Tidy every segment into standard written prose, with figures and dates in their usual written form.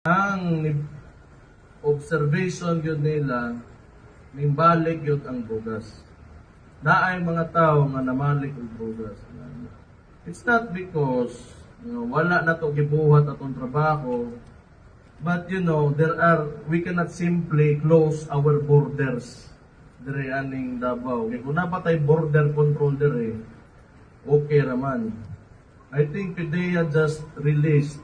Ang observation yun nila, nimbalik yun ang bugas. Naay mga tao nga namalik ang bugas. It's not because wala na to gibuhat atong trabaho, but we cannot simply close our borders dire aning Davao. Kaya kung napatay border control dire, okay raman. I think PDEA just released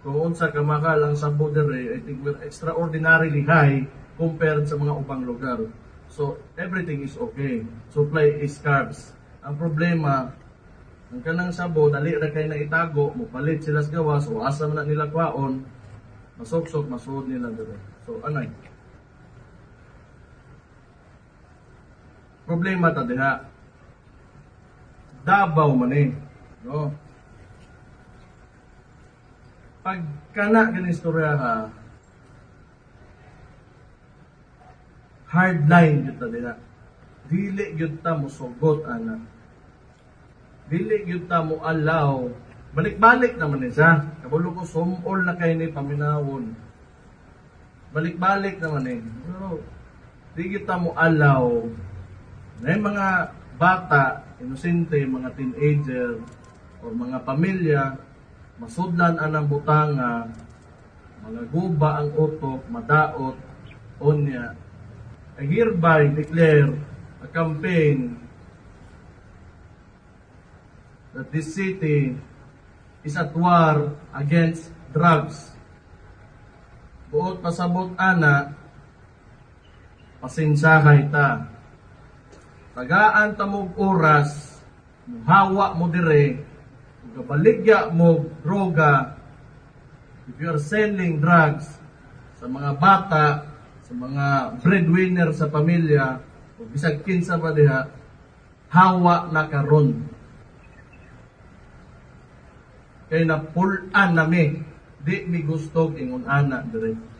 kung unsa ka makal ang sabo dire, I think we're extraordinarily high compared sa mga ubang lugar. So, everything is okay. Supply is scarce. Ang problema, ang kanang sabo, dali ra kay na itago, mupalit sila sa gawas, o asa man na nila kwaon, masuksok, masuod nila dire. So, anay. Problema ta diha. Davao man no? Pag kana ginistorya ha, hardline gyud ta diha. Dili gyud ta mosugot ana. Dili gyud ta mo allow. Balik-balik naman ni siya. Kabulo ko sumol na kay ni paminawon. Balik-balik naman Pero di gyud ta mo allow. May mga bata, inosente, mga teenager, o mga pamilya, masudlan anang butanga, mga guba ang utok, madaot, onya. I hereby declare a campaign that this city is at war against drugs. Buot pasabot ana, pasinsahay ta. Tagaan ta mog oras, hawa mo dire, gabaligya mo droga. If you are selling drugs sa mga bata, sa mga breadwinner sa pamilya, o bisag kinsa pa diha, hawa na karon. Kay na pull-an nami, di mi gusto ingon ana dire.